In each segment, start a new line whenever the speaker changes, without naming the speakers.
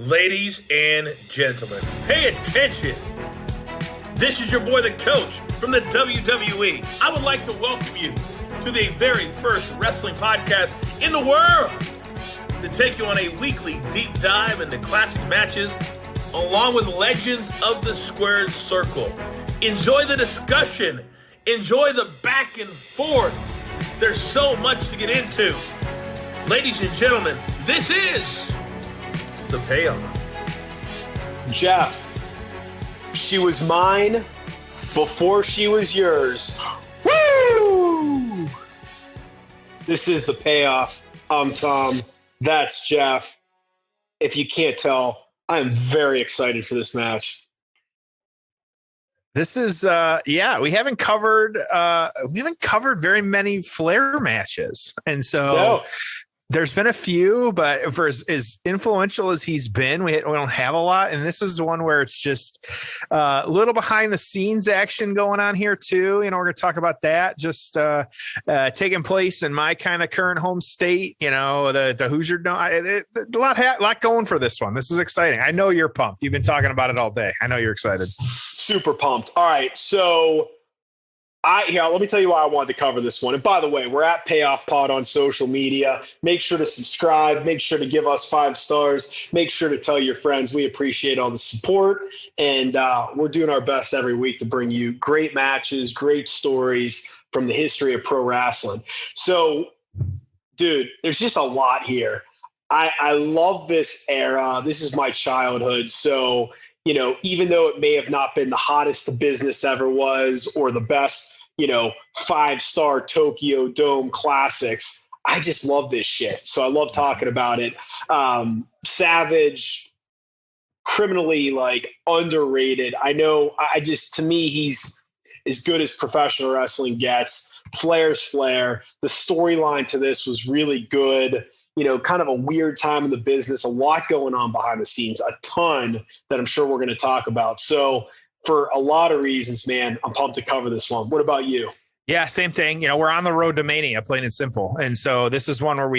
Ladies and gentlemen, pay attention. This is your boy, the coach from the WWE. I would like to welcome you to the very first wrestling podcast in the world to take you on a weekly deep dive into classic matches along with legends of the squared circle. Enjoy the discussion. Enjoy the back and forth. There's so much to get into. Ladies and gentlemen, this is the payoff.
Jeff, she was mine before she was yours. Woo! This is the payoff. I'm Tom. That's Jeff. If you can't tell, I'm very excited for this match.
This is we haven't covered very many Flair matches. And so there's been a few, but for as influential as he's been, we don't have a lot. And this is one where it's just a little behind the scenes action going on here too. You know, we're going to talk about that just taking place in my kind of current home state. You know, the Hoosier. A lot going for this one. This is exciting. I know you're pumped. You've been talking about it all day. I know you're excited.
Super pumped. All right, so let me tell you why I wanted to cover this one. And by the way, we're at Payoff Pod on social media. Make sure to subscribe. Make sure to give us 5 stars. Make sure to tell your friends. We appreciate all the support. And we're doing our best every week to bring you great matches, great stories from the history of pro wrestling. So, dude, there's just a lot here. I love this era. This is my childhood. So, you know, even though it may have not been the hottest the business ever was or the best, 5-star Tokyo Dome classics, I just love this shit. So I love talking about it. Savage, criminally underrated. I know to me, he's as good as professional wrestling gets. Flair's Flair. The storyline to this was really good. Kind of a weird time in the business, a lot going on behind the scenes, a ton that I'm sure we're going to talk about. So for a lot of reasons, man, I'm pumped to cover this one. What about you?
Yeah, same thing. We're on the road to Mania, plain and simple. And so this is one where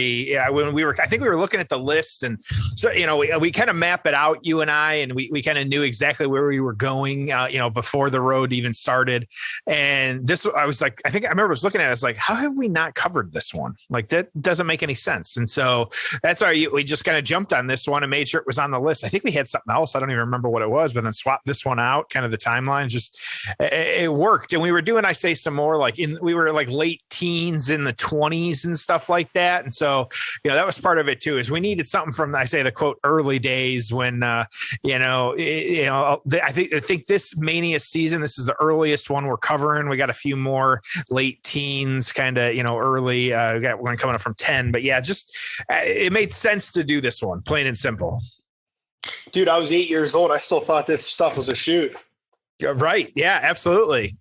I think we were looking at the list, and so we kind of map it out, you and I, and we kind of knew exactly where we were going, before the road even started. And this, I was like, I remember I was looking at it, I was like, how have we not covered this one? Like, that doesn't make any sense. And so that's why we just kind of jumped on this one and made sure it was on the list. I think we had something else, I don't even remember what it was, but then swapped this one out. Kind of the timeline, just it worked. And we were doing, some more we were late teens in the 20s and stuff like that. And so, that was part of it too, is we needed something from, the quote, early days when, I think this Mania season, this is the earliest one we're covering. We got a few more late teens, kind of, early, we got one coming up from 10, but yeah, just, it made sense to do this one, plain and simple.
Dude, I was 8 years old. I still thought this stuff was a shoot.
Right. Yeah, absolutely.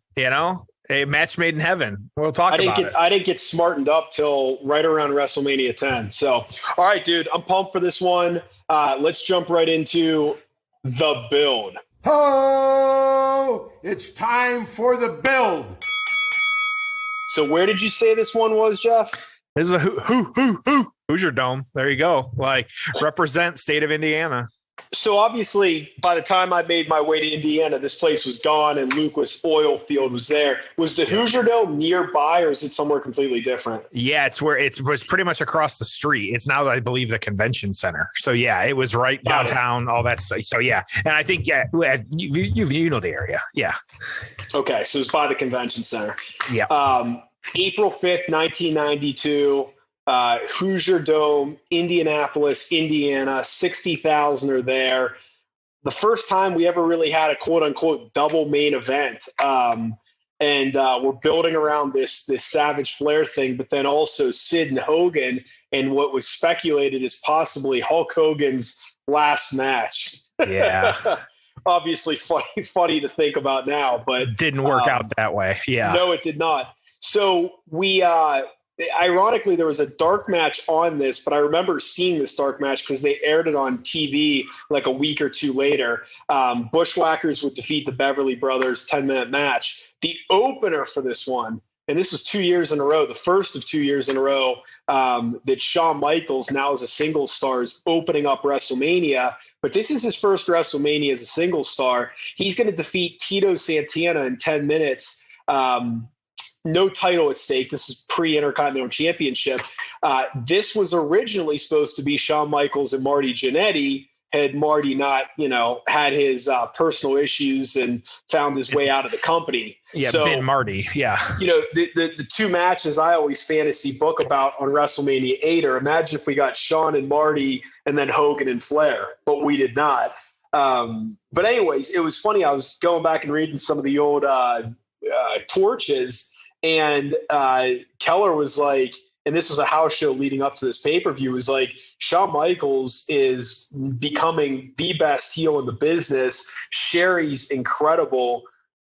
A match made in heaven. We'll talk about it.
I didn't get smartened up till right around WrestleMania 10. So, all right, dude, I'm pumped for this one. Let's jump right into the build.
Oh, it's time for the build.
So where did you say this one was, Jeff?
This is a Hoosier Dome. There you go. Represent state of Indiana.
So obviously, by the time I made my way to Indiana, this place was gone and Lucas Oil Field was there. Was the Hoosier Dome nearby, or is it somewhere completely different?
Yeah, it was pretty much across the street. It's now, I believe, the convention center. So yeah, it was right downtown, all that stuff. So yeah, and I think you know the area. Yeah.
Okay, so it's by the convention center.
Yeah.
April 5th, 1992. Hoosier Dome, Indianapolis, Indiana, 60,000 are there. The first time we ever really had a quote unquote double main event. And we're building around this Savage Flair thing, but then also Sid and Hogan, and what was speculated is possibly Hulk Hogan's last match.
Yeah.
Obviously funny to think about now, but
didn't work out that way. Yeah.
No, it did not. So we, ironically, there was a dark match on this, but I remember seeing this dark match because they aired it on TV a week or two later. Bushwhackers would defeat the Beverly Brothers, 10-minute match. The opener for this one and this was 2 years in a row, the first of 2 years in a row, that Shawn Michaels now as a single star is opening up WrestleMania. But this is his first WrestleMania as a single star. He's going to defeat Tito Santana in 10 minutes. No title at stake. This is pre-Intercontinental Championship. This was originally supposed to be Shawn Michaels and Marty Jannetty, had Marty not, had his personal issues and found his way out of the company.
Yeah,
so,
Ben Marty. Yeah.
The two matches I always fantasy book about on WrestleMania 8 are, imagine if we got Shawn and Marty and then Hogan and Flair, but we did not. But anyways, it was funny. I was going back and reading some of the old torches, and Keller was like, and this was a house show leading up to this pay-per-view, was like, Shawn Michaels is becoming the best heel in the business. Sherry's incredible.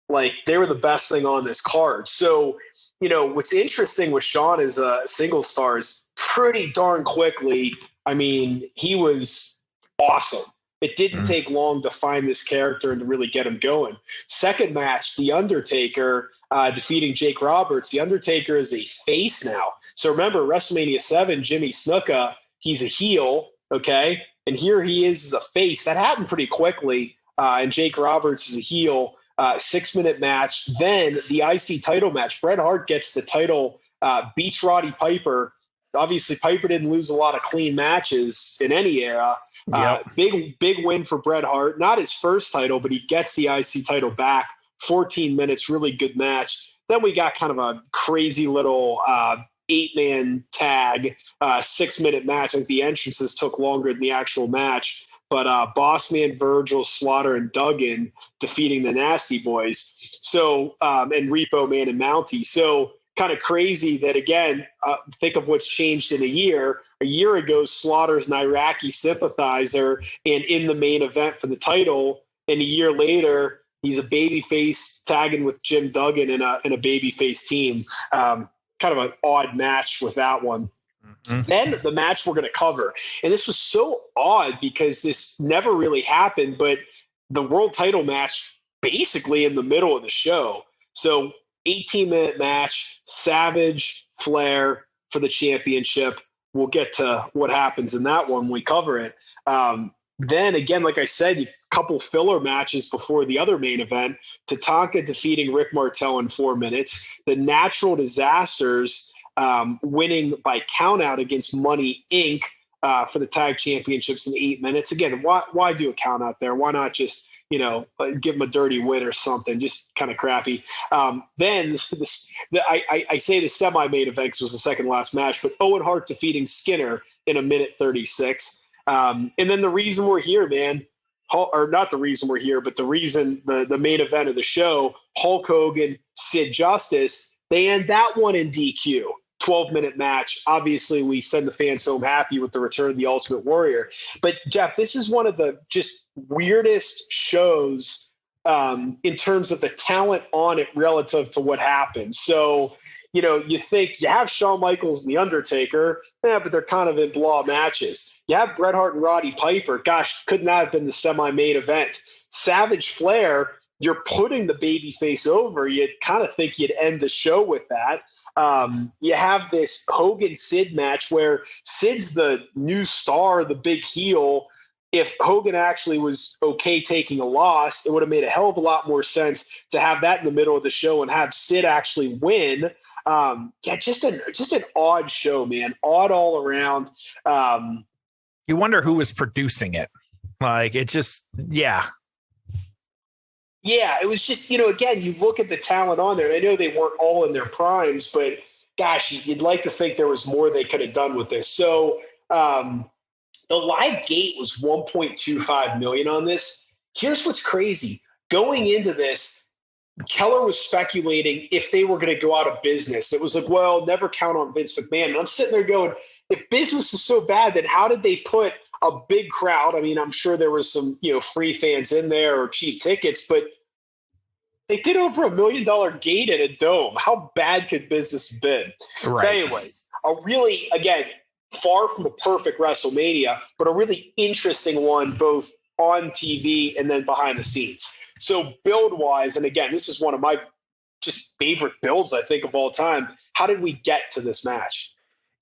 Like, they were the best thing on this card. So, what's interesting with Shawn as a single star is pretty darn quickly. I mean, he was awesome. It didn't take long to find this character and to really get him going. Second match, The Undertaker defeating Jake Roberts. The Undertaker is a face now. So remember, WrestleMania 7, Jimmy Snuka, he's a heel, okay? And here he is as a face. That happened pretty quickly, and Jake Roberts is a heel. 6-minute match. Then the IC title match. Bret Hart gets the title, beats Roddy Piper. Obviously, Piper didn't lose a lot of clean matches in any era. Big win for Bret Hart. Not his first title, but he gets the IC title back. 14 minutes, really good match. Then we got kind of a crazy little 8-man tag, 6-minute match. I think the entrances took longer than the actual match. But Bossman, Virgil, Slaughter, and Duggan defeating the Nasty Boys. So, and Repo Man and Mountie. So, kind of crazy that, again, think of what's changed in a year. A year ago, Slaughter's an Iraqi sympathizer and in the main event for the title. And a year later, he's a babyface tagging with Jim Duggan in a babyface team. Kind of an odd match with that one. Mm-hmm. Then the match we're going to cover. And this was so odd because this never really happened, but the world title match basically in the middle of the show. So 18-minute match, Savage, Flair for the championship. We'll get to what happens in that one when we cover it. Then again, like I said, a couple filler matches before the other main event. Tatanka defeating Rick Martel in 4 minutes. The Natural Disasters winning by countout against Money Inc. For the tag championships in 8 minutes. Again, why do a countout there? Why not just give them a dirty win or something? Just kind of crappy. Then I say the semi-main event because it was the second last match, but Owen Hart defeating Skinner in 1:36. And then the reason we're here, man, or not the reason we're here, but the reason the main event of the show, Hulk Hogan, Sid Justice, they end that one in DQ. 12-minute match. Obviously, we send the fans home happy with the return of the Ultimate Warrior. But, Jeff, this is one of the just weirdest shows in terms of the talent on it relative to what happened. So, you think you have Shawn Michaels and The Undertaker, but they're kind of in blah matches. You have Bret Hart and Roddy Piper. Gosh, could not have been the semi-main event. Savage Flair, you're putting the babyface over. You'd kind of think you'd end the show with that. You have this Hogan Sid match where Sid's the new star, the big heel. If Hogan actually was okay taking a loss, it would have made a hell of a lot more sense to have that in the middle of the show and have Sid actually win. Just an odd show, man. Odd all around.
You wonder who was producing it. Like, it just, yeah.
Yeah, it was just, again, you look at the talent on there. I know they weren't all in their primes, but gosh, you'd like to think there was more they could have done with this. So the live gate was 1.25 million on this. Here's what's crazy. Going into this, Keller was speculating if they were going to go out of business. It was like, well, never count on Vince McMahon. And I'm sitting there going, if business is so bad, then how did they put a big crowd? I mean, I'm sure there was some, free fans in there or cheap tickets, but they did over $1 million gate at a dome. How bad could business have been? Right. So anyways, a really, again, far from a perfect WrestleMania, but a really interesting one, both on TV and then behind the scenes. So build-wise, and again, this is one of my just favorite builds, I think, of all time. How did we get to this match?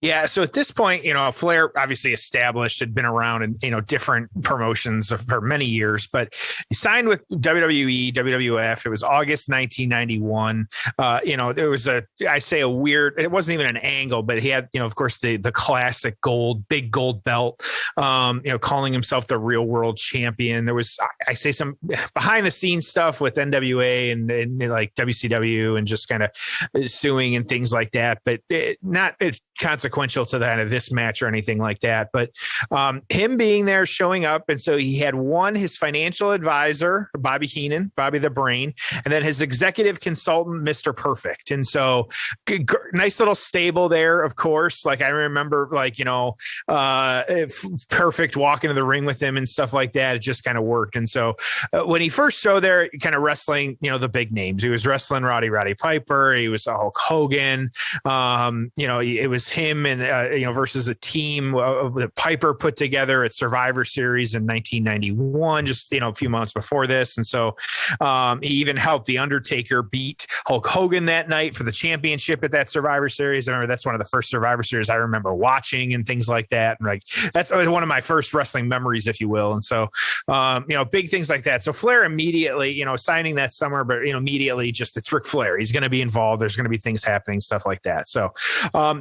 Yeah. So at this point, Flair obviously established, had been around in, different promotions for many years, but he signed with WWE, WWF. It was August 1991. There was a weird, it wasn't even an angle, but he had, of course, the classic big gold belt, calling himself the real world champion. There was, some behind the scenes stuff with NWA and like WCW and just kind of suing and things like that, but not consequential to that of this match or anything like that. But him being there, showing up, and so he had his financial advisor, Bobby Heenan, Bobby the Brain, and then his executive consultant, Mr. Perfect. And so nice little stable there, of course. Like I remember, Perfect walking to the ring with him and stuff like that. It just kind of worked. And so when he first showed there, kind of wrestling, the big names. He was wrestling Roddy Piper. He was Hulk Hogan. It was him and versus a team that Piper put together at Survivor Series in 1991, just a few months before this. And so he even helped The Undertaker beat Hulk Hogan that night for the championship at that Survivor Series. I remember that's one of the first Survivor Series I remember watching and things like that. And like that's one of my first wrestling memories, if you will. And so big things like that. So Flair immediately, signing that summer, but immediately just it's Ric Flair. He's going to be involved. There's going to be things happening, stuff like that. So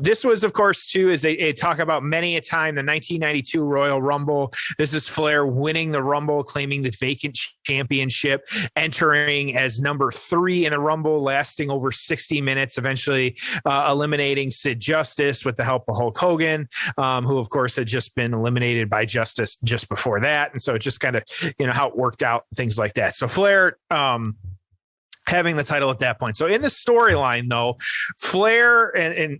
this was, of course, too, as they talk about many a time, the 1992 Royal Rumble. This is Flair winning the Rumble, claiming the vacant championship, entering as number 3 in the Rumble, lasting over 60 minutes, eventually eliminating Sid Justice with the help of Hulk Hogan, who, of course, had just been eliminated by Justice just before that. And so it just kind of, how it worked out, things like that. So Flair, having the title at that point. So in the storyline, though, Flair and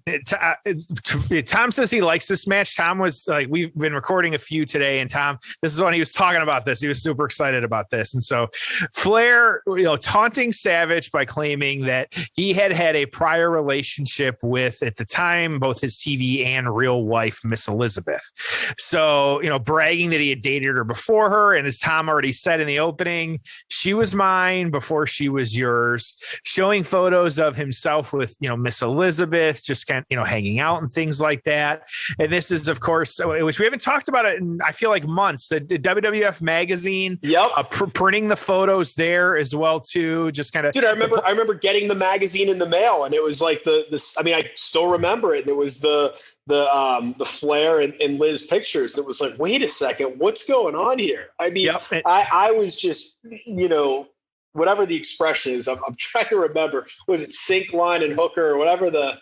Tom says he likes this match. Tom was like, we've been recording a few today, and Tom, this is when he was talking about this. He was super excited about this. And so Flair, taunting Savage by claiming that he had a prior relationship with, at the time, both his TV and real wife, Miss Elizabeth. So, bragging that he had dated her before her. And as Tom already said in the opening, she was mine before she was yours. Showing photos of himself with, Miss Elizabeth, just kind of, hanging out and things like that. And this is, of course, which we haven't talked about it in, I feel like, months. The WWF magazine, printing the photos there as well too. Just kind of,
dude. I remember getting the magazine in the mail, and it was like I still remember it. And it was the Flair and Liz pictures. It was like, wait a second, what's going on here? I mean, I was just, whatever the expression is, I'm trying to remember. Was it sink, line, and hooker, or whatever the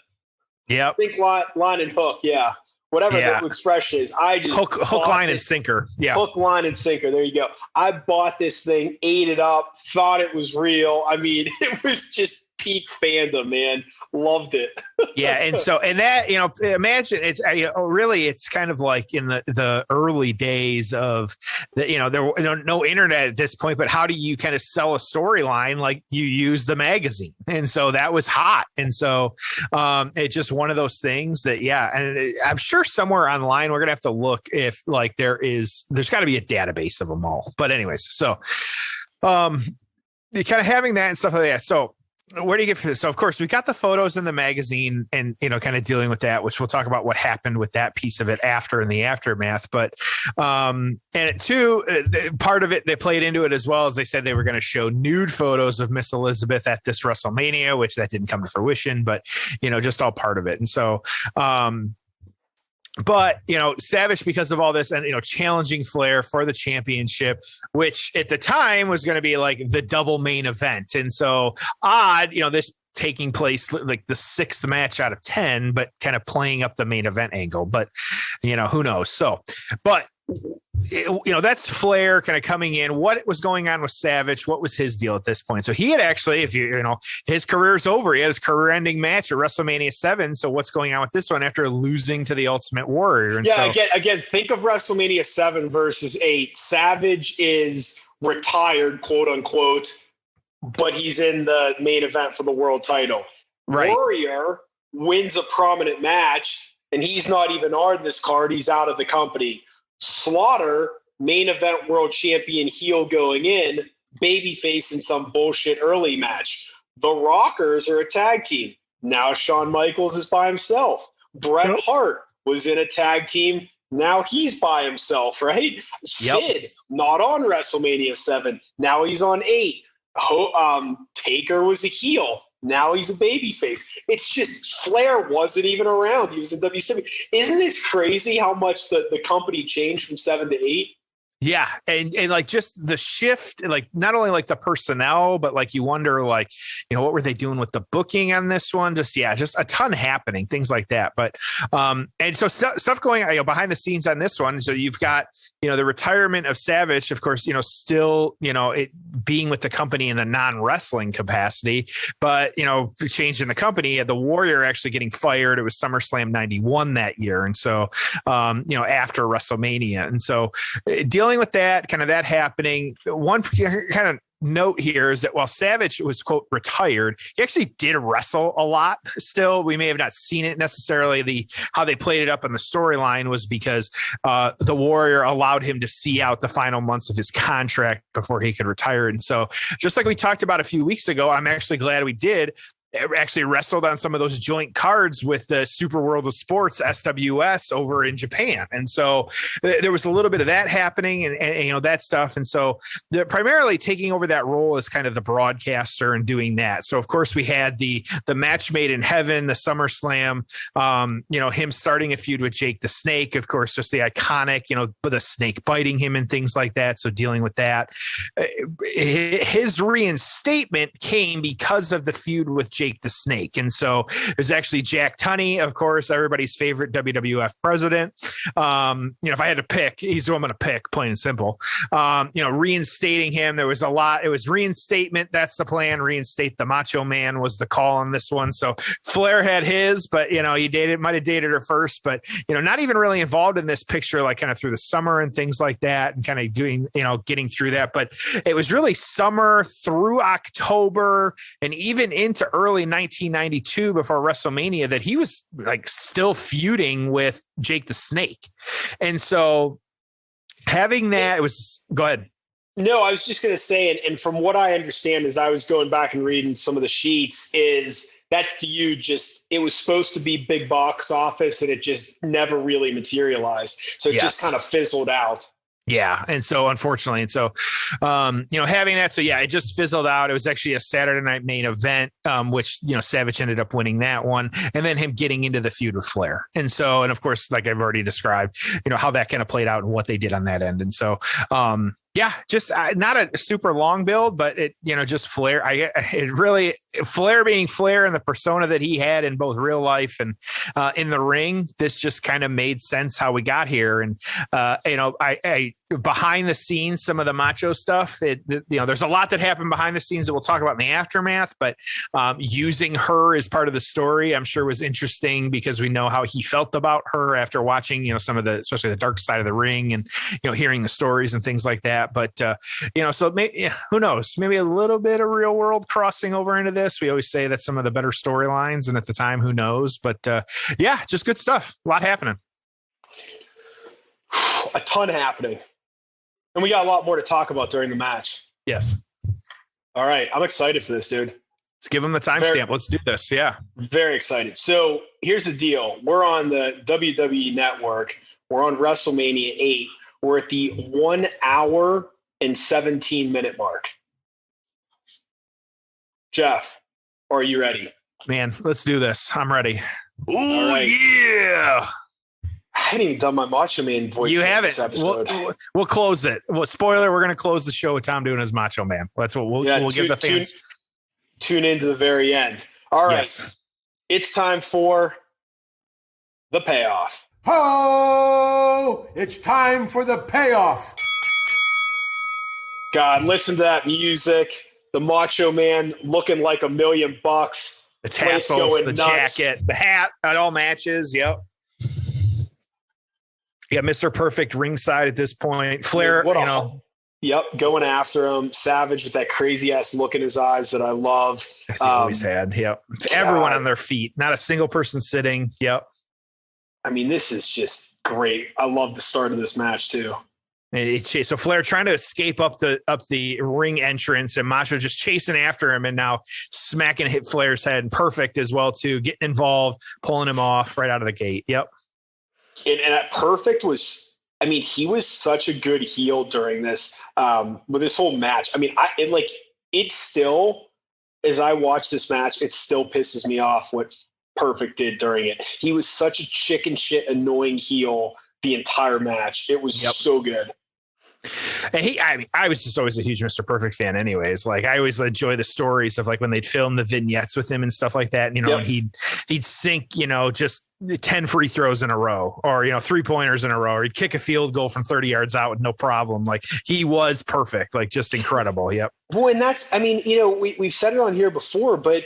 sink, line, and hook? Yeah, whatever the expression is. I just
hook, line, and sinker. Yeah,
hook, line, and sinker. There you go. I bought this thing, ate it up, thought it was real. I mean, it was just peak fandom, man. Loved it.
Yeah. And so, and that, imagine it's really, it's kind of like in the early days of there were no internet at this point, but how do you kind of sell a storyline? Like you use the magazine. And so that was hot. And so it's just one of those things that, and I'm sure somewhere online, we're going to have to look if like there's got to be a database of them all. But anyways, so you kind of having that and stuff like that. So where do you get for this? So, of course, we got the photos in the magazine and, kind of dealing with that, which we'll talk about what happened with that piece of it after in the aftermath. But, and two, part of it, they played into it as well as they said they were going to show nude photos of Miss Elizabeth at this WrestleMania, which that didn't come to fruition, but, just all part of it. And so, but, Savage, because of all this and, challenging Flair for the championship, which at the time was going to be like the double main event. And so this taking place like the 6th match out of 10, but kind of playing up the main event angle. But, who knows? So, but that's Flair kind of coming in. What was going on with Savage? What was his deal at this point? So he had actually, if his career's over. He had his career-ending match at WrestleMania 7. So what's going on with this one after losing to the Ultimate Warrior? And
again, think of WrestleMania 7 versus 8. Savage is retired, quote unquote, but he's in the main event for the world title. Right. Warrior wins a prominent match, and he's not even on this card. He's out of the company. Slaughter, main event world champion, heel going in, babyface in some bullshit early match. The Rockers are a tag team. Now Shawn Michaels is by himself. Bret Hart was in a tag team. Now he's by himself, right? Sid, not on WrestleMania 7. Now he's on 8. Taker was a heel. Now he's a babyface. It's just Flair wasn't even around. He was in WCW. Isn't this crazy how much the company changed from 7 to 8?
Yeah. And like just the shift, like not only like the personnel, but like you wonder, like, you know, what were they doing with the booking on this one? Just a ton happening, things like that. But, and so stuff going, behind the scenes on this one. So you've got, you know, the retirement of Savage, of course, you know, still, you know, it being with the company in the non-wrestling capacity, but, you know, changing the company, the Warrior actually getting fired. It was SummerSlam 91 that year. And so, you know, after WrestleMania. And so dealing with that, kind of that happening. One kind of note here is that while Savage was, quote, retired, he actually did wrestle a lot still. We may have not seen it necessarily. How they played it up in the storyline was because the Warrior allowed him to see out the final months of his contract before he could retire. And so just like we talked about a few weeks ago, I'm actually glad we did. Actually wrestled on some of those joint cards with the Super World of Sports SWS over in Japan. And so there was a little bit of that happening and you know, that stuff. And so primarily taking over that role as kind of the broadcaster and doing that. So of course we had the match made in heaven, the SummerSlam, you know, him starting a feud with Jake the Snake, of course, just the iconic, you know, the snake biting him and things like that. So dealing with that, his reinstatement came because of the feud with Jake the Snake. And so there's actually Jack Tunney, of course, everybody's favorite WWF president. You know, if I had to pick, he's who I'm going to pick, plain and simple. You know, reinstating him, there was a lot. It was reinstatement. That's the plan. Reinstate the Macho Man was the call on this one. So Flair had his, but, you know, he might have dated her first, but, you know, not even really involved in this picture, like kind of through the summer and things like that and kind of doing, you know, getting through that. But it was really summer through October and even into early 1992 before WrestleMania that he was like still feuding with Jake the Snake. And so having that, it was, go ahead.
No, I was just going to say, and from what I understand as I was going back and reading some of the sheets, is that feud it was supposed to be big box office and it just never really materialized. So it just kind of fizzled out.
Yeah. And so unfortunately, you know, having that, so yeah, it just fizzled out. It was actually a Saturday night main event, which, you know, Savage ended up winning that one and then him getting into the feud with Flair. And so, and of course, like I've already described, you know, how that kind of played out and what they did on that end. And so, yeah, just not a super long build, but it, you know, just Flair. Flair being Flair and the persona that he had in both real life and in the ring, this just kind of made sense how we got here. And, you know, I behind the scenes, some of the Macho stuff, you know, there's a lot that happened behind the scenes that we'll talk about in the aftermath, but using her as part of the story, I'm sure was interesting because we know how he felt about her after watching, you know, some of the, especially the Dark Side of the Ring and, you know, hearing the stories and things like that. But, you know, so maybe, who knows, maybe a little bit of real world crossing over into this. We always say that's some of the better storylines. And at the time, who knows, but yeah, just good stuff. A lot happening.
A ton happening. And we got a lot more to talk about during the match.
Yes.
All right. I'm excited for this, dude.
Let's give them the timestamp. Let's do this. Yeah.
Very excited. So here's the deal. We're on the WWE network. We're on WrestleMania 8. We're at the 1 hour and 17-minute mark. Jeff, are you ready?
Man, let's do this. I'm ready.
Oh,
right. Yeah.
I haven't even done my Macho Man voice.
You haven't. We'll close it. Well, spoiler, we're going to close the show with Tom doing his Macho Man. That's what we'll give the fans.
Tune in to the very end. All right. Yes. It's time for the payoff.
Ho! It's time for the payoff.
God, listen to that music. The Macho Man looking like $1 million.
The tassels, the jacket, the hat, it all matches. Yep. You got Mr. Perfect ringside at this point. Flair,
Yep, going after him. Savage with that crazy ass look in his eyes that I love.
As he always had. Yep. Everyone on their feet. Not a single person sitting. Yep.
I mean, this is just great. I love the start of this match too.
So Flair trying to escape up the ring entrance, and Macho just chasing after him, and now smacking hit Flair's head. And Perfect as well too, getting involved, pulling him off right out of the gate. Yep.
And that Perfect was, I mean, he was such a good heel during this with this whole match. I mean, it still, as I watch this match, it still pisses me off what Perfect did during it. He was such a chicken shit annoying heel the entire match. It was so good.
And I was just always a huge Mr. Perfect fan anyways. Like, I always enjoy the stories of like when they'd film the vignettes with him and stuff like that. And, and he'd sink, just 10 free throws in a row, or, 3-pointers in a row, or he'd kick a field goal from 30 yards out with no problem. Like, he was perfect, like just incredible. Yep.
Well, and that's, I mean, we've said it on here before, but,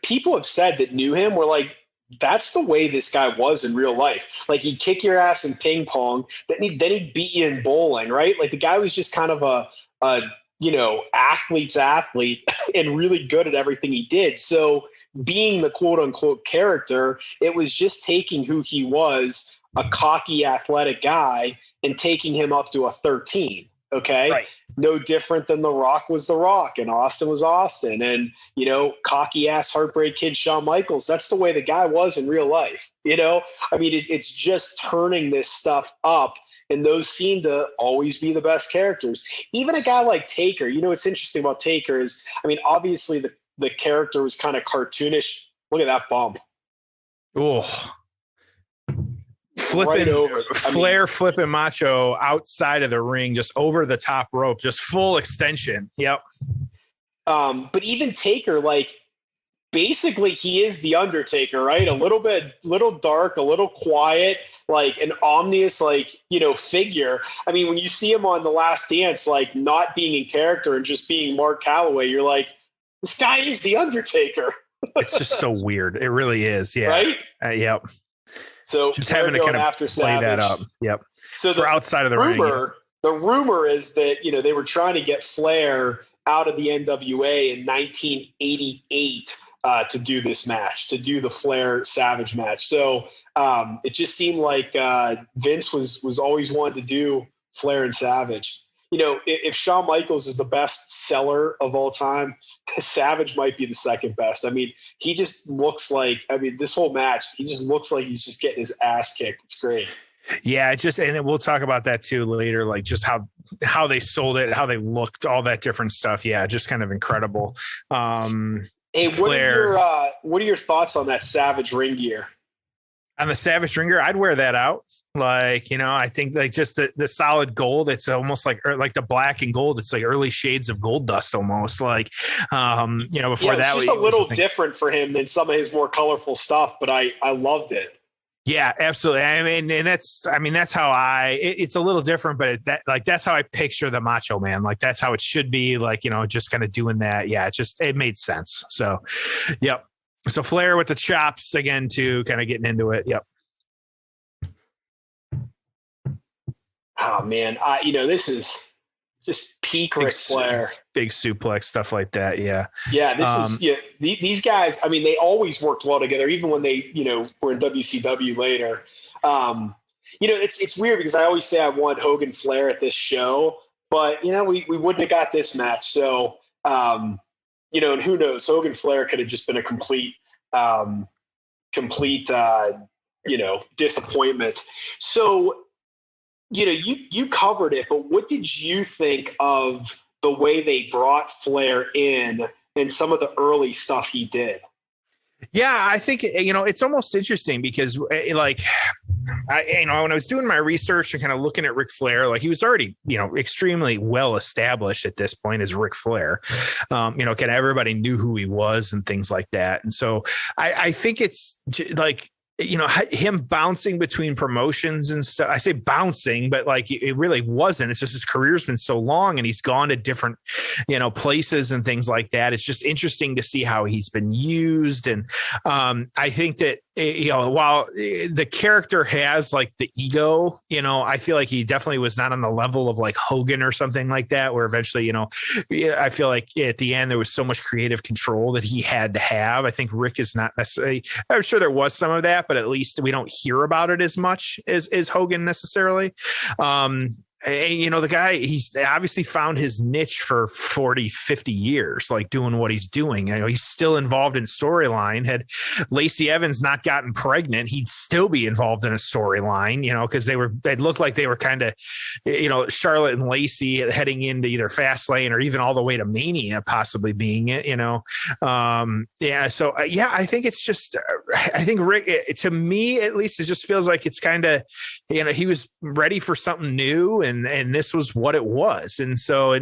people have said that knew him were like, that's the way this guy was in real life. Like, he'd kick your ass in ping pong, then he'd beat you in bowling, right? Like, the guy was just kind of a athlete's athlete and really good at everything he did. So being the quote unquote character, it was just taking who he was, a cocky athletic guy, and taking him up to a 13. Okay. Right. No different than The Rock was The Rock and Austin was Austin, and, cocky ass Heartbreak Kid Shawn Michaels. That's the way the guy was in real life. I mean, it's just turning this stuff up, and those seem to always be the best characters. Even a guy like Taker, what's interesting about Taker is, I mean, obviously the character was kind of cartoonish. Look at that bump.
Oh, flipping over. Flair flipping Macho outside of the ring, just over the top rope, just full extension. Yep.
But even Taker, like, basically he is the Undertaker, right? A little dark, a little quiet, like an ominous, figure. I mean, when you see him on The Last Dance, like, not being in character and just being Mark Calloway, you're like, this guy is the Undertaker.
It's just so weird. It really is. Yeah.
Right?
Yep.
So
just having to kind of play
Savage.
that up. Yep.
So
for outside of the ring.
The rumor is that, they were trying to get Flair out of the NWA in 1988 to do this match, to do the Flair Savage match. So it just seemed like Vince was always wanting to do Flair and Savage. If Shawn Michaels is the best seller of all time, Savage might be the second best. I mean, he just looks like, this whole match, he just looks like he's just getting his ass kicked. It's great.
Yeah, and then we'll talk about that too later, like just how they sold it, how they looked, all that different stuff. Yeah, just kind of incredible.
Hey, what are your thoughts on that Savage ring gear?
On the Savage ring gear, I'd wear that out. Like, I think like just the solid gold, it's almost like the black and gold. It's like early shades of gold dust almost, like, before that
was just a little different for him than some of his more colorful stuff, but I loved it.
Yeah, absolutely. I mean, and that's how it's a little different, but that's how I picture the Macho Man. Like, that's how it should be, like, just kind of doing that. Yeah. It made sense. So, yep. So Flair with the chops again, too, kind of getting into it. Yep.
Oh man, this is just peak Ric Flair.
Big suplex, stuff like that. Yeah.
Yeah. These guys, I mean, they always worked well together, even when they, were in WCW later. It's weird because I always say I want Hogan Flair at this show, but we wouldn't have got this match. So, and who knows, Hogan Flair could have just been a complete disappointment. So, you covered it, but what did you think of the way they brought Flair in and some of the early stuff he did?
Yeah, I think, it's almost interesting because when I was doing my research and kind of looking at Ric Flair, like, he was already, extremely well established at this point as Ric Flair. Kind of everybody knew who he was and things like that. And so I think it's like, him bouncing between promotions and stuff. I say bouncing, but like, it really wasn't. It's just his career's been so long and he's gone to different, places and things like that. It's just interesting to see how he's been used. And I think that, while the character has like the ego, I feel like he definitely was not on the level of like Hogan or something like that, where eventually, I feel like at the end there was so much creative control that he had to have. I think Rick is not necessarily, I'm sure there was some of that, but at least we don't hear about it as much as Hogan necessarily. And, the guy, he's obviously found his niche for 40, 50 years, like doing what he's doing. He's still involved in storyline. Had Lacey Evans not gotten pregnant, he'd still be involved in a storyline, because they looked like they were kind of, Charlotte and Lacey heading into either Fastlane or even all the way to Mania, possibly being it, So, I think it's just, I think Rick, to me, at least, it just feels like it's kind of, he was ready for something new. And this was what it was. And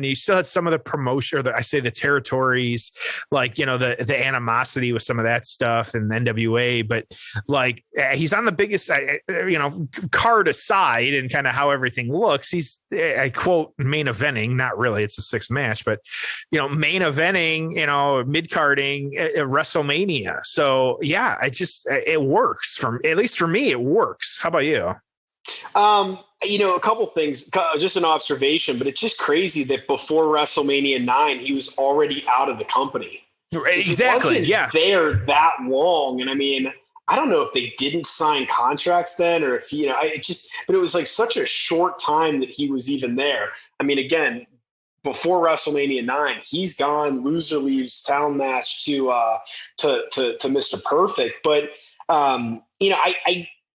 you still had some of the promotion, or the territories, like, the animosity with some of that stuff and NWA, but like he's on the biggest, card aside and kind of how everything looks. He's, I quote, main eventing, not really, it's a 6 match, but, main eventing, mid-carding WrestleMania. So yeah, it works at least for me, it works. How about you?
A couple things, just an observation, but it's just crazy that before WrestleMania 9, he was already out of the company.
Exactly.
He wasn't there that long. And I mean, I don't know if they didn't sign contracts then, or if, but it was like such a short time that he was even there. I mean, again, before WrestleMania 9, he's gone. Loser leaves town match to Mr. Perfect. But,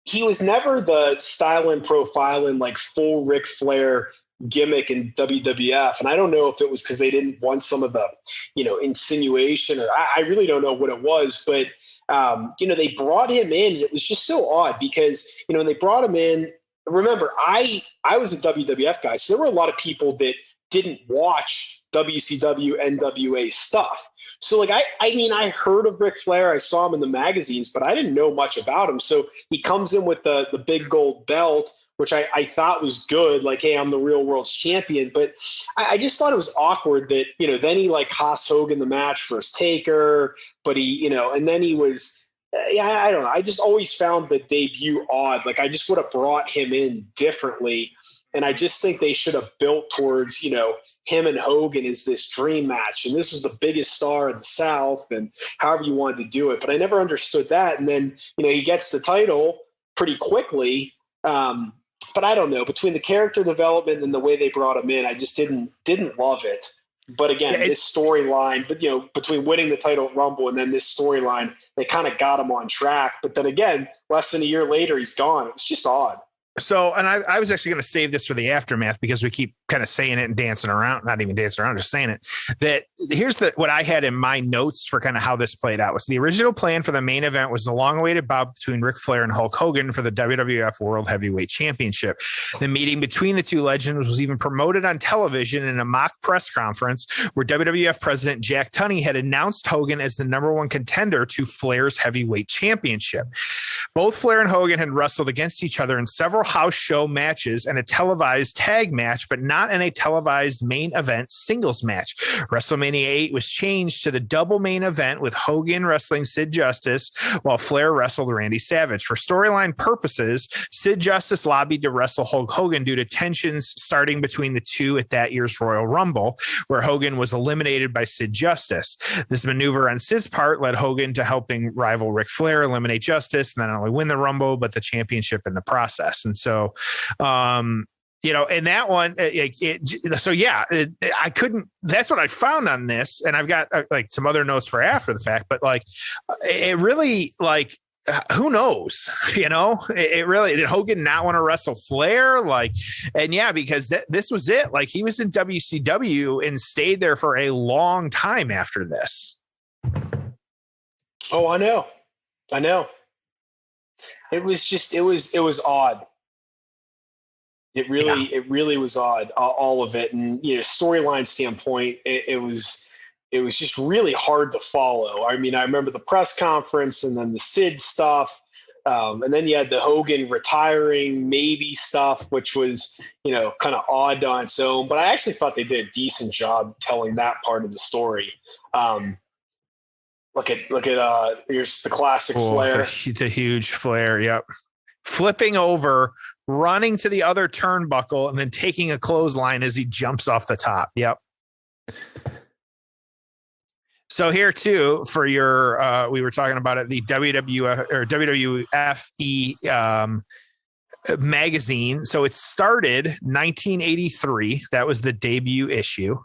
he was never the style and profile and like full Ric Flair gimmick in WWF. And I don't know if it was because they didn't want some of the, insinuation, or I really don't know what it was, but, they brought him in. And it was just so odd because, when they brought him in, remember, I was a WWF guy. So there were a lot of people that didn't watch WCW, NWA stuff. So like, I heard of Ric Flair, I saw him in the magazines, but I didn't know much about him. So he comes in with the big gold belt, which I thought was good. Like, hey, I'm the real world champion. But I just thought it was awkward that, then he like Haas Hogan the match first Taker, but he, and then he was, I don't know. I just always found the debut odd. Like I just would have brought him in differently. And I just think they should have built towards, him and Hogan is this dream match. And this was the biggest star in the South and however you wanted to do it. But I never understood that. And then, he gets the title pretty quickly. But I don't know, between the character development and the way they brought him in, I just didn't love it. But again, this storyline, but between winning the title at Rumble and then this storyline, they kind of got him on track. But then again, less than a year later, he's gone. It was just odd.
So, and I was actually going to save this for the aftermath because we keep kind of saying it and dancing around, not even dancing around, just saying it. That here's what I had in my notes for kind of how this played out was the original plan for the main event was the long-awaited bout between Ric Flair and Hulk Hogan for the WWF World Heavyweight Championship. The meeting between the two legends was even promoted on television in a mock press conference where WWF President Jack Tunney had announced Hogan as the #1 contender to Flair's Heavyweight Championship. Both Flair and Hogan had wrestled against each other in several house show matches and a televised tag match, but not in a televised main event singles match. WrestleMania 8 was changed to the double main event with Hogan wrestling Sid Justice while Flair wrestled Randy Savage. For storyline purposes, Sid Justice lobbied to wrestle Hulk Hogan due to tensions starting between the two at that year's Royal Rumble, where Hogan was eliminated by Sid Justice. This maneuver on Sid's part led Hogan to helping rival Ric Flair eliminate Justice and not only win the Rumble, but the championship in the process. And so, in that one, I couldn't, that's what I found on this. And I've got like some other notes for after the fact, but like, it really like, who knows, it really, did Hogan not want to wrestle Flair? Like, and because this was it. Like he was in WCW and stayed there for a long time after this.
Oh, I know. It was just, it was odd. It really was odd, all of it. And, storyline standpoint, it was just really hard to follow. I mean, I remember the press conference and then the Sid stuff. And then you had the Hogan retiring maybe stuff, which was, kind of odd on its own. But I actually thought they did a decent job telling that part of the story. Look at here's the classic
Oh,
Flair.
the huge Flair. Yep. Flipping over, running to the other turnbuckle, and then taking a clothesline as he jumps off the top. Yep. So here too, for your, we were talking about it, the WWF or WWFE magazine. So it started 1983. That was the debut issue.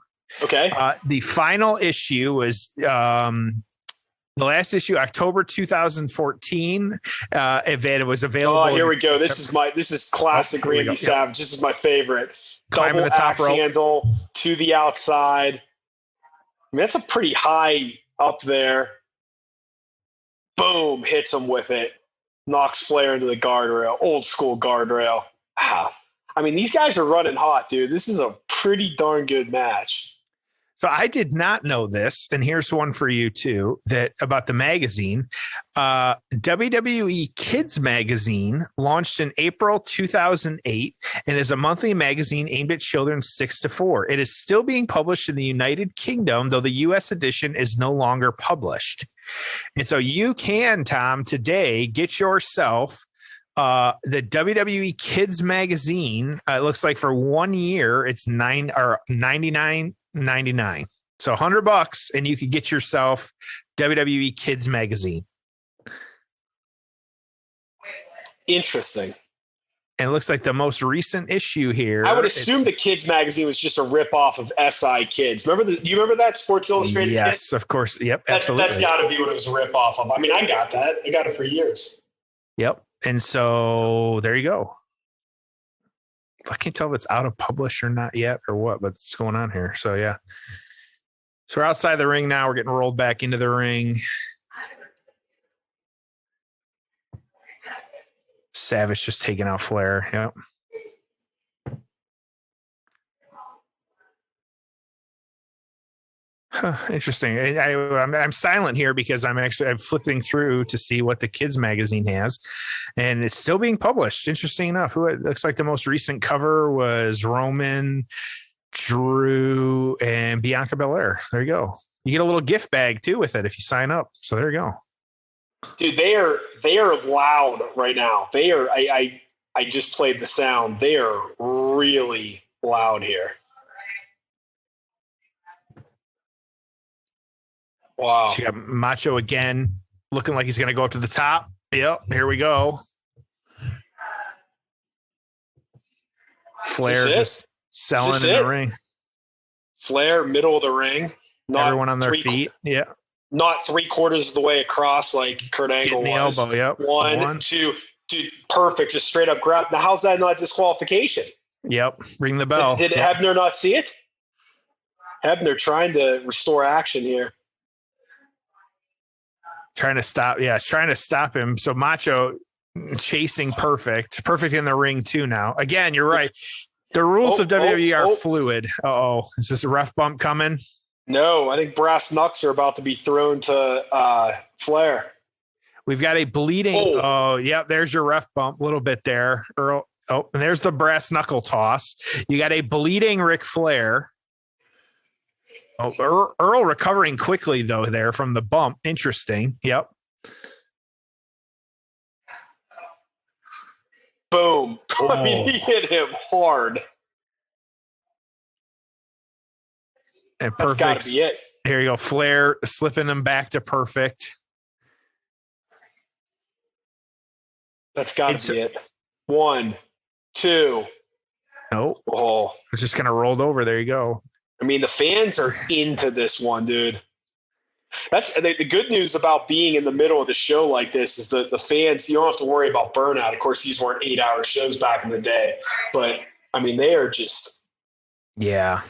Okay.
The final issue was the last issue, October 2014. It was available.
Oh, here we go. This is classic Randy Savage. This is my favorite.
Climbing the top rope,
handle to the outside. I mean, that's a pretty high up there. Boom, hits him with it. Knocks Flair into the guardrail, old school guardrail. I mean, these guys are running hot, dude. This is a pretty darn good match.
So I did not know this, and here's one for you too, that about the magazine. WWE Kids Magazine launched in April 2008 and is a monthly magazine aimed at children 6 to 4. It is still being published in the United Kingdom, though the U.S. edition is no longer published. And so you can, Tom, today get yourself the WWE Kids Magazine. It looks like for 1 year, it's $99.99. So $100 and you could get yourself WWE Kids Magazine.
Interesting.
And it looks like the most recent issue here.
I would assume the Kids Magazine was just a ripoff of SI Kids. Do you remember that Sports Illustrated?
Yes,
Kids?
of course. Yep,
absolutely.
absolutely.
That's got to be what it was a ripoff of. I mean, I got that. I got it for years.
Yep. And so there you go. I can't tell if it's out of publish or not yet or what, but it's going on here. So yeah. So we're outside the ring now. We're getting rolled back into the ring. Savage just taking out Flair. Yep. Interesting. I'm silent here because I'm flipping through to see what the Kids Magazine has, and it's still being published. Interesting enough, it looks like the most recent cover was Roman, Drew, and Bianca Belair. There you go. You get a little gift bag too with it if you sign up. So there you go.
Dude, they are loud right now. They are. I just played the sound. They are really loud here. Wow.
So you got Macho again, looking like he's going to go up to the top. Yep, here we go. Flair just selling in the ring.
Flair, middle of the ring.
Everyone on their feet. Yeah.
Not 3/4 of the way across like Kurt Angle was.
The elbow, yep.
One, two. Dude, perfect. Just straight up grab. Now, how's that not disqualification?
Yep. Ring the bell.
Did Hebner not see it? Hebner trying to restore action here.
Trying to stop. Yeah, it's trying to stop him. So Macho chasing perfect in the ring too now. Again, you're right. The rules of WWE are fluid. Is this a ref bump coming? No,
I think brass knucks are about to be thrown to Flair.
We've got a bleeding. There's your ref bump a little bit there. Earl. Oh, and there's the brass knuckle toss. You got a bleeding Ric Flair. Oh, Earl recovering quickly, though, there from the bump. Interesting. Yep.
Boom. Oh. I mean, he hit him hard.
And perfect.
That's gotta be it.
Here you go. Flair slipping him back to perfect.
That's gotta be it. 1, 2.
Nope.
Oh.
It's just kind of rolled over. There you go.
I mean, the fans are into this one, dude. That's the good news about being in the middle of the show like this is that the fans, you don't have to worry about burnout. Of course, these weren't 8-hour shows back in the day, but I mean, they are just.
Yeah.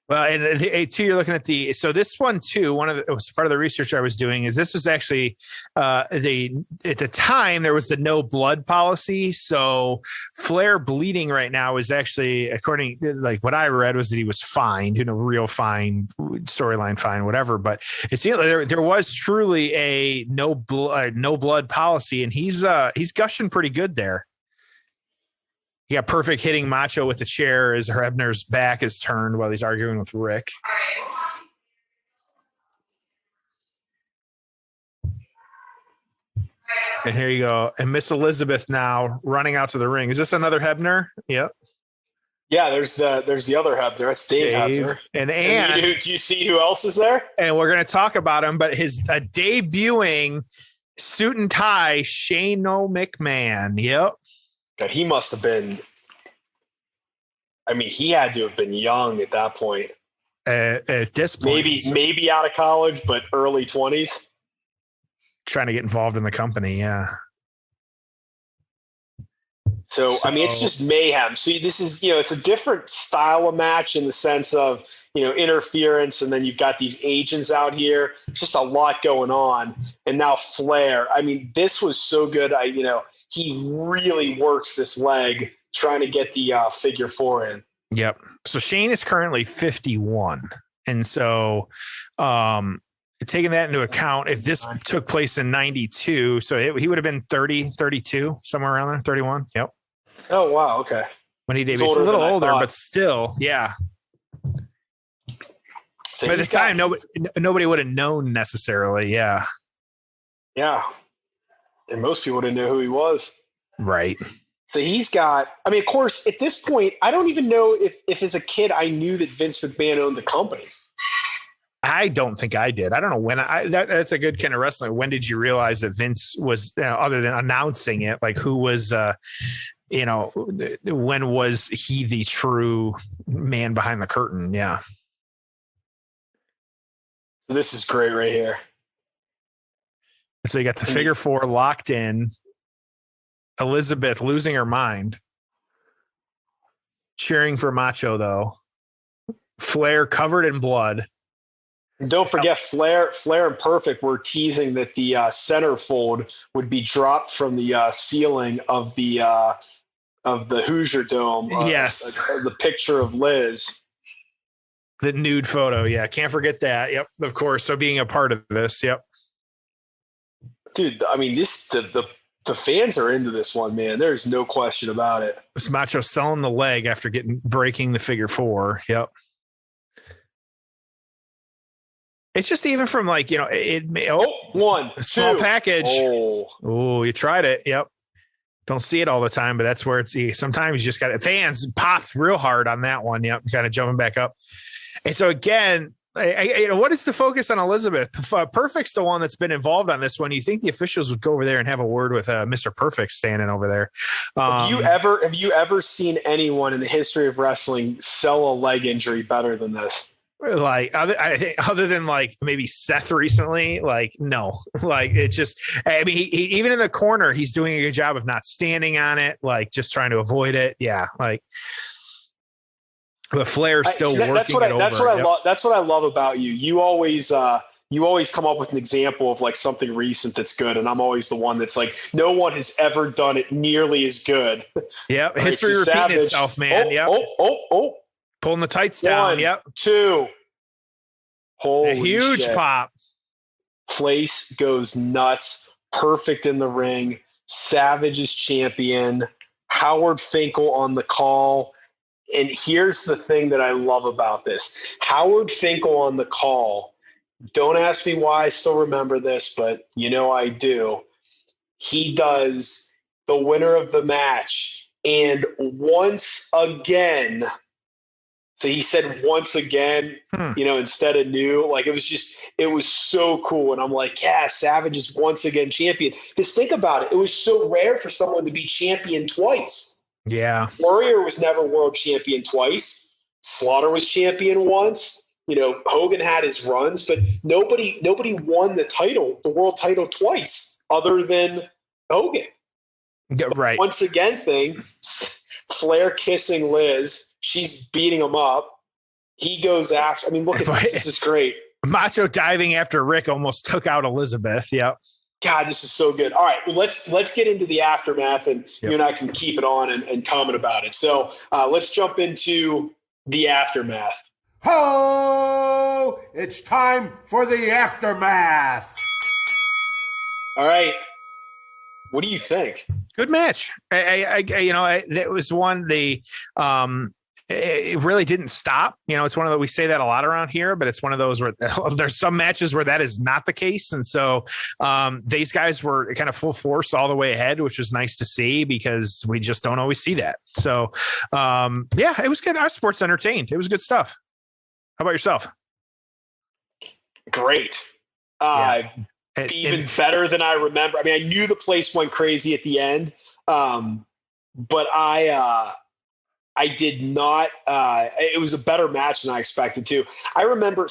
Well, and too, you're looking at so this one too, it was part of the research I was doing is this was actually at the time there was the no blood policy. So Flair bleeding right now is actually, according like what I read was that he was fined, real fine, storyline fine, whatever. But it seemed like there was truly a no blood policy, and he's gushing pretty good there. You got perfect hitting Macho with the chair as Hebner's back is turned while he's arguing with Rick. And here you go. And Miss Elizabeth now running out to the ring. Is this another Hebner? Yep.
Yeah, there's the other Hebner. That's Dave Hebner.
And
do you see who else is there?
And we're going to talk about him, but his debuting suit and tie, Shane McMahon. Yep.
God, he must have been. I mean, he had to have been young at that point.
At this point,
maybe out of college, but early 20s.
Trying to get involved in the company, yeah.
So I mean, it's just mayhem. See, this is, it's a different style of match in the sense of, interference, and then you've got these agents out here. Just a lot going on. And now Flair. I mean, this was so good. He really works this leg trying to get the figure 4 in.
Yep. So Shane is currently 51. And so taking that into account, if this took place in 92, so he would have been 30, 32, somewhere around there, 31. Yep.
Oh, wow. Okay.
When he debuted. He's a little older, but still, yeah. So by the time, nobody would have known necessarily. Yeah.
Yeah. And most people didn't know who he was.
Right.
So he's got, I mean, of course, at this point, I don't even know if as a kid I knew that Vince McMahon owned the company.
I don't think I did. I don't know when that's a good kind of wrestling. When did you realize that Vince was, other than announcing it, like who was, when was he the true man behind the curtain? Yeah.
This is great right here.
So you got the figure 4 locked in. Elizabeth losing her mind. Cheering for Macho, though. Flair covered in blood.
And don't forget, Flair and Perfect were teasing that the centerfold would be dropped from the ceiling of the Hoosier Dome.
Yes.
The picture of Liz.
The nude photo. Yeah. Can't forget that. Yep. Of course. So being a part of this. Yep.
Dude, I mean, the fans are into this one, man. There's no question about it.
It's Macho selling the leg after breaking the figure 4. Yep. It's just even from like,
one
small
two.
package. Oh, you tried it. Yep. Don't see it all the time, but that's where sometimes you just got it. Fans popped real hard on that one. Yep. Kind of jumping back up. And so again, what is the focus on Elizabeth? Perfect's the one that's been involved on this one. You think the officials would go over there and have a word with Mr. Perfect standing over there?
Have you ever seen anyone in the history of wrestling sell a leg injury better than this?
Like other than like maybe Seth recently, like no, like it's just, I mean, he even in the corner, he's doing a good job of not standing on it, like just trying to avoid it. Yeah, like. But Flair's still working it over.
That's what I love about you. You always come up with an example of like something recent that's good, and I'm always the one that's like, no one has ever done it nearly as good.
Yep, right, history repeating itself, man. Pulling the tights down.
1,
yep.
2. Holy
a huge
shit.
Pop.
Place goes nuts. Perfect in the ring. Savage is champion. Howard Finkel on the call. And here's the thing that I love about this. Howard Finkel on the call. Don't ask me why I still remember this, but I do. He does the winner of the match. And once again, so he said once again, instead of new, like it was so cool. And I'm like, yeah, Savage is once again champion. Because think about it. It was so rare for someone to be champion twice.
Yeah.
Warrior was never world champion twice. Slaughter was champion once. Hogan had his runs, but nobody won the world title twice other than Hogan.
Yeah, right.
Once again thing, Flair kissing Liz. She's beating him up. He goes after. I mean, look at this. This is great.
Macho diving after Rick almost took out Elizabeth. Yep.
God, this is so good. All right, well, let's get into the aftermath, and you and I can keep it on and comment about it. So let's jump into the aftermath.
Ho! It's time for the aftermath.
All right, what do you think?
Good match. That was one it really didn't stop. It's one of the, we say that a lot around here, but it's one of those where there's some matches where that is not the case. And so these guys were kind of full force all the way ahead, which was nice to see because we just don't always see that. So it was good. I was sports entertained. It was good stuff. How about yourself?
Great. Even better than I remember. I mean, I knew the place went crazy at the end, but I did not. It was a better match than I expected to. I remember.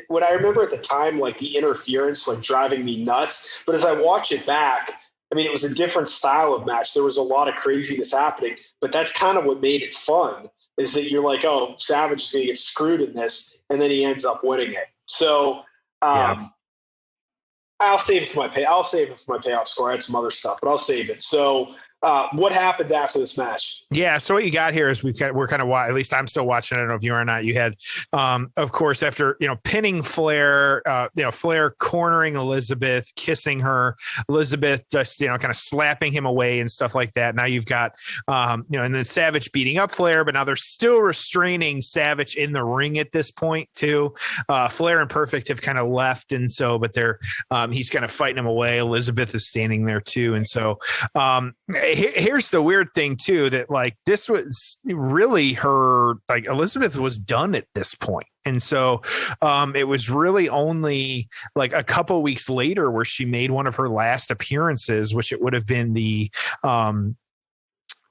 What I remember at the time, like the interference, like driving me nuts. But as I watch it back, I mean, it was a different style of match. There was a lot of craziness happening, but that's kind of what made it fun. Is that you're like, oh, Savage is going to get screwed in this, and then he ends up winning it. So. I'll save it for my payoff score. I had some other stuff, but I'll save it. So what happened after this match?
Yeah. So what you got here is we're kind of, at least I'm still watching. I don't know if you are or not. You had, of course, after, pinning Flair, Flair cornering Elizabeth, kissing her, Elizabeth just, kind of slapping him away and stuff like that. Now you've got, and then Savage beating up Flair, but now they're still restraining Savage in the ring at this point too. Flair and Perfect have kind of left. And so, but they're, he's kind of fighting him away. Elizabeth is standing there too. And so, here's the weird thing too, that like this was really her, like Elizabeth was done at this point. And so it was really only like a couple weeks later where she made one of her last appearances, which it would have been the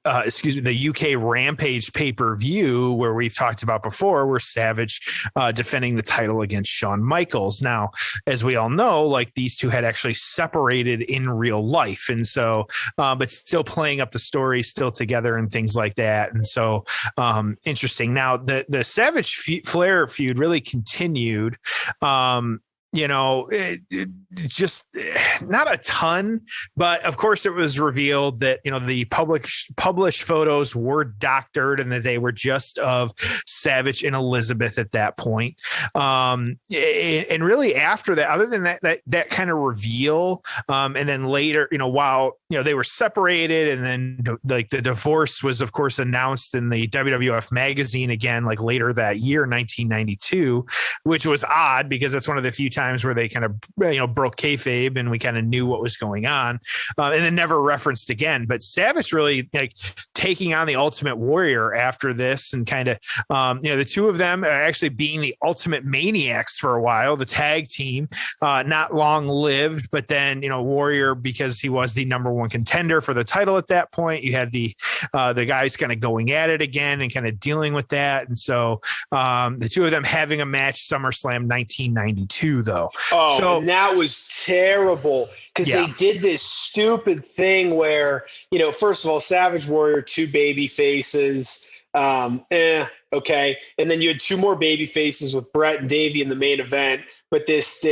the UK Rampage pay-per-view where we've talked about before, where Savage defending the title against Shawn Michaels. Now, as we all know, like these two had actually separated in real life. And so, but still playing up the story, still together and things like that. And so interesting. Now the Savage Flair feud really continued. Just not a ton, but of course it was revealed that, the published photos were doctored and that they were just of Savage and Elizabeth at that point. And really after that, other than that kind of reveal, and then later, while, they were separated and then like the divorce was of course announced in the WWF magazine again, like later that year, 1992, which was odd because that's one of the few times where they kind of, broke kayfabe and we kind of knew what was going on, and then never referenced again. But Savage really like taking on the Ultimate Warrior after this and kind of, the two of them actually being the Ultimate Maniacs for a while, the tag team, not long lived, but then, Warrior, because he was the number one contender for the title at that point, you had the guys kind of going at it again and kind of dealing with that. And so the two of them having a match SummerSlam 1992 though.
Oh, so, and that was terrible because they did this stupid thing where, first of all, Savage Warrior, two baby faces. Okay. And then you had two more baby faces with Brett and Davey in the main event. But this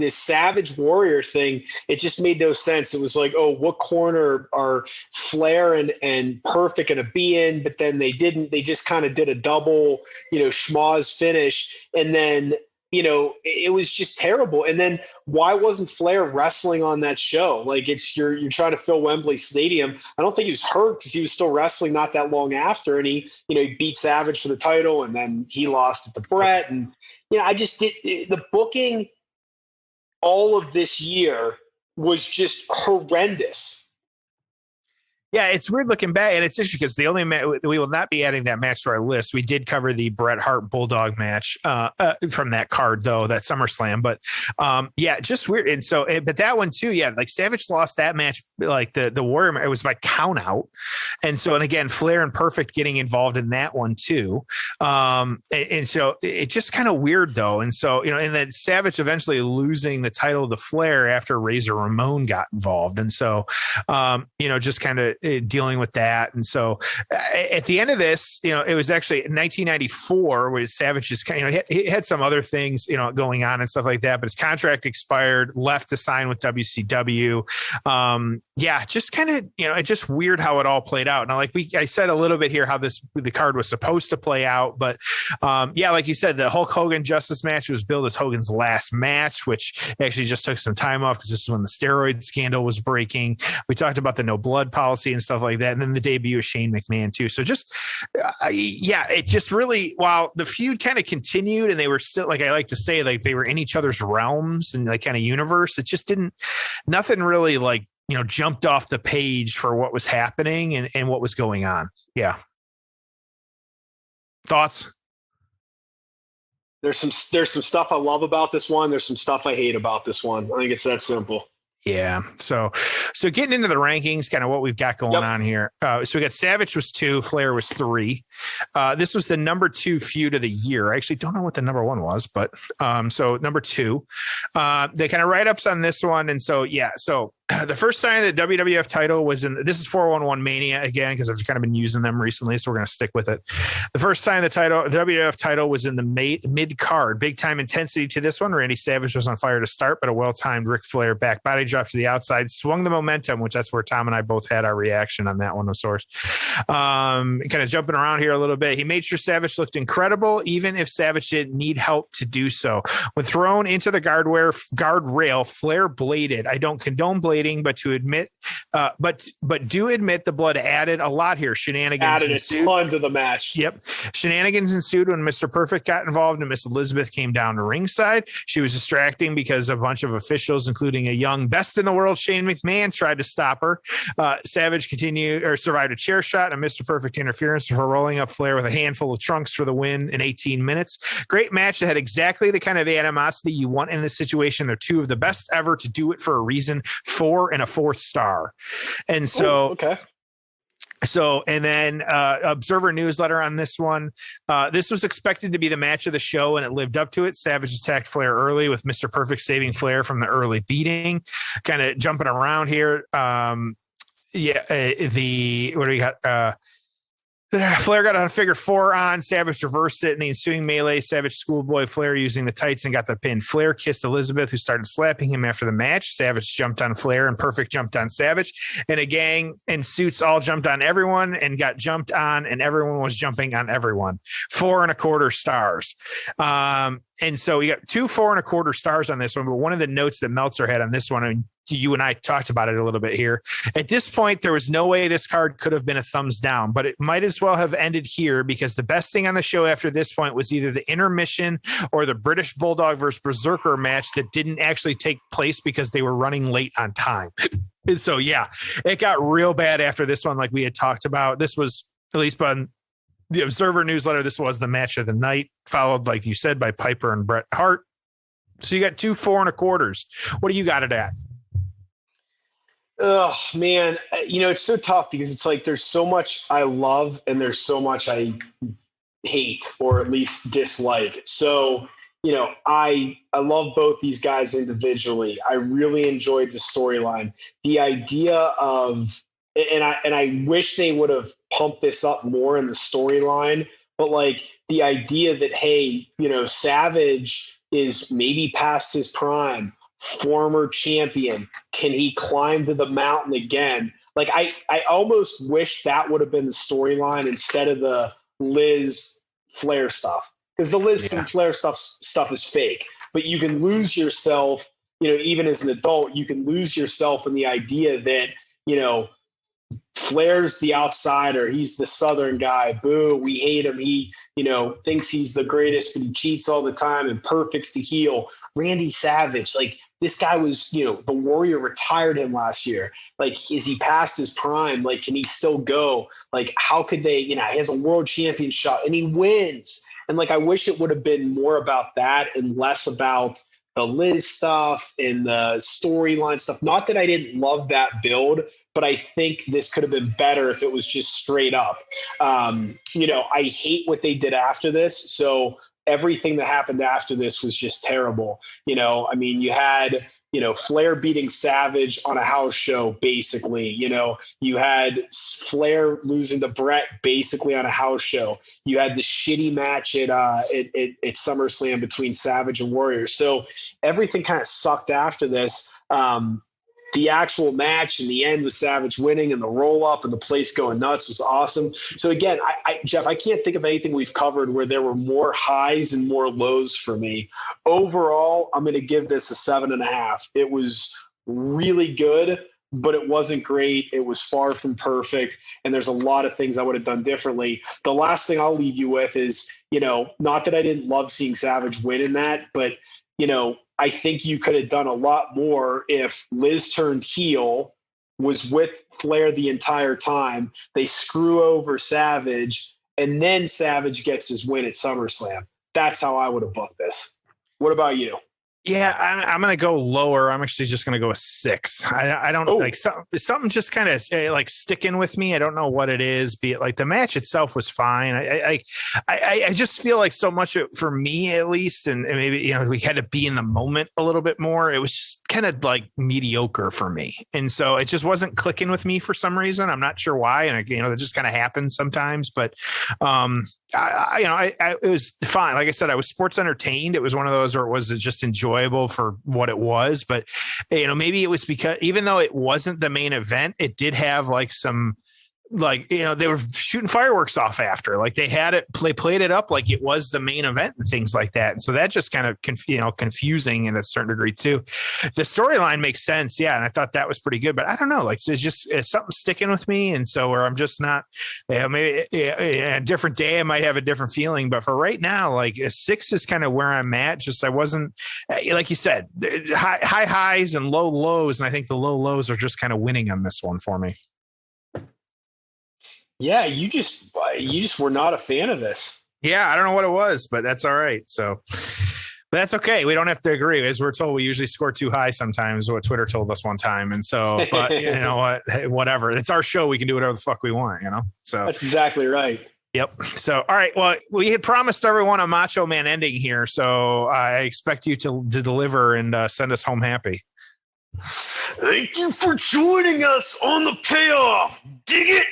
Savage Warrior thing, it just made no sense. It was like, oh, what corner are Flair and Perfect going to be in? But then they didn't. They just kind of did a double, schmoz finish. And then, it was just terrible. And then why wasn't Flair wrestling on that show? Like you're trying to fill Wembley Stadium. I don't think he was hurt because he was still wrestling not that long after. And he beat Savage for the title and then he lost it to Brett. And, I just did the booking all of this year was just horrendous.
Yeah, it's weird looking back, and it's interesting because the only we will not be adding that match to our list. We did cover the Bret Hart Bulldog match from that card, though, that SummerSlam. But just weird. And so, but that one too, like Savage lost that match, like the Warrior, it was by count out. And so, and again, Flair and Perfect getting involved in that one too. And so it's just kind of weird though. And so, and then Savage eventually losing the title to Flair after Razor Ramon got involved. And so, just kind of dealing with that. And so at the end of this, it was actually 1994 where Savage just kind of, he had some other things, going on and stuff like that, but his contract expired, left to sign with WCW. Just kind of, it's just weird how it all played out. Now, like I said a little bit here, how the card was supposed to play out, but like you said, the Hulk Hogan Justice match was billed as Hogan's last match, which actually just took some time off because this is when the steroid scandal was breaking. We talked about the no blood policy and stuff like that. And then the debut of Shane McMahon too. So just, it just really, while the feud kind of continued and they were still, like I like to say, like they were in each other's realms and like kind of universe, it just nothing really like, jumped off the page for what was happening and what was going on. Yeah. Thoughts?
There's some stuff I love about this one. There's some stuff I hate about this one. I think it's that simple.
Yeah. So getting into the rankings, kind of what we've got going on here. So we got Savage was 2, Flair was 3. This was the number 2 feud of the year. I actually don't know what the number 1 was, but so number 2. They kind of write-ups on this one. And so, the first time the WWF title was this is 411 Mania again, because I've kind of been using them recently, so we're going to stick with it. The first time the WWF title was in the mid card, big time intensity to this one. Randy Savage was on fire to start, but a well-timed Ric Flair back body drop to the outside swung the momentum, which that's where Tom and I both had our reaction on that one of sorts. Kind of jumping around here a little bit. He made sure Savage looked incredible, even if Savage didn't need help to do so. When thrown into the guardrail, Flair bladed. I don't condone blading, but do admit the blood added a lot here. Shenanigans ensued.
A ton to the match.
Yep. Shenanigans ensued when Mr. Perfect got involved and Miss Elizabeth came down to ringside. She was distracting because a bunch of officials, including a young best in the world Shane McMahon, tried to stop her. Savage survived a chair shot and Mr. Perfect interference for rolling up Flair with a handful of trunks for the win in 18 minutes. Great match that had exactly the kind of animosity you want in this situation. They're 2 of the best ever to do it for a reason. 4 and a 4th star. And so,
okay.
So, and then Observer newsletter on this one. This was expected to be the match of the show, and it lived up to it. Savage attacked Flair early with Mr. Perfect saving Flair from the early beating. Kind of jumping around here. What do we got? Flair got on a figure 4 on. Savage reversed it in the ensuing melee. Savage schoolboy Flair using the tights and got the pin. Flair kissed Elizabeth, who started slapping him after the match. Savage jumped on Flair and Perfect jumped on Savage. And a gang and suits all jumped on everyone and got jumped on, and everyone was jumping on everyone. 4 1/4 stars. And so we got 2 4 1/4 stars on this one. But one of the notes that Meltzer had on this one, and you and I talked about it a little bit here. At this point, there was no way this card could have been a thumbs down, but it might as well have ended here because the best thing on the show after this point was either the intermission or the British Bulldog versus Berserker match that didn't actually take place because they were running late on time. And so, it got real bad after this one, like we had talked about. This was, at least on the Observer newsletter, this was the match of the night, followed, like you said, by Piper and Bret Hart. So you got 2 4 1/4. What do you got it at?
Oh man, it's so tough because it's like there's so much I love and there's so much I hate or at least dislike. So, I love both these guys individually. I really enjoyed the storyline. The idea of and I wish they would have pumped this up more in the storyline, but like the idea that hey, Savage is maybe past his prime. Former champion. Can he climb to the mountain again? Like I almost wish that would have been the storyline instead of the Liz Flair stuff. Because the Liz and Flair stuff is fake. But you can lose yourself, even as an adult, you can lose yourself in the idea that, Flair's the outsider. He's the Southern guy. Boo, we hate him. He, thinks he's the greatest, but he cheats all the time and Perfect's the heel. Randy Savage, like this guy was, the Warrior retired him last year. Like, is he past his prime? Like, can he still go? Like, how could they, he has a world champion shot and he wins. And like, I wish it would have been more about that and less about the Liz stuff and the storyline stuff. Not that I didn't love that build, but I think this could have been better if it was just straight up. I hate what they did after this. So everything that happened after this was just terrible. You had, Flair beating Savage on a house show, basically. You had Flair losing to Bret basically on a house show. You had the shitty match at SummerSlam between Savage and Warrior. So everything kind of sucked after this. The actual match in the end with Savage winning and the roll up and the place going nuts was awesome. So again, Jeff, I can't think of anything we've covered where there were more highs and more lows for me. Overall, I'm going to give this a 7.5. It was really good, but it wasn't great. It was far from perfect. And there's a lot of things I would have done differently. The last thing I'll leave you with is, not that I didn't love seeing Savage win in that, but, I think you could have done a lot more if Liz turned heel, was with Flair the entire time. They screw over Savage, and then Savage gets his win at SummerSlam. That's how I would have booked this. What about you?
Yeah, I'm going to go lower. I'm actually just going to go a 6. I don't like something just kind of like sticking with me. I don't know what it is. Be it like the match itself was fine. I just feel like so much for me at least, and maybe we had to be in the moment a little bit more. It was just kind of like mediocre for me, and so it just wasn't clicking with me for some reason. I'm not sure why, and it just kind of happens sometimes. But it was fine. Like I said, I was sports entertained. It was one of those where it was just enjoyable for what it was, but maybe it was because even though it wasn't the main event, it did have like some, they were shooting fireworks off after, like they had it, they played it up like it was the main event and things like that. And so that just kind of confusing in a certain degree too. The storyline makes sense. Yeah. And I thought that was pretty good, but I don't know, like it's something sticking with me. And so where I'm just not, maybe a different day, I might have a different feeling, but for right now, like a 6 is kind of where I'm at. Just, I wasn't, like you said, high highs and low lows. And I think the low lows are just kind of winning on this one for me.
Yeah, you just were not a fan of this.
Yeah, I don't know what it was, but that's all right. So that's okay. We don't have to agree. As we're told, we usually score too high sometimes, what Twitter told us one time. And so, but you know what, whatever. It's our show. We can do whatever the fuck we want, So
that's exactly right.
Yep. So, all right. Well, we had promised everyone a Macho Man ending here. So I expect you to deliver and send us home happy.
Thank you for joining us on the Payoff. Dig it.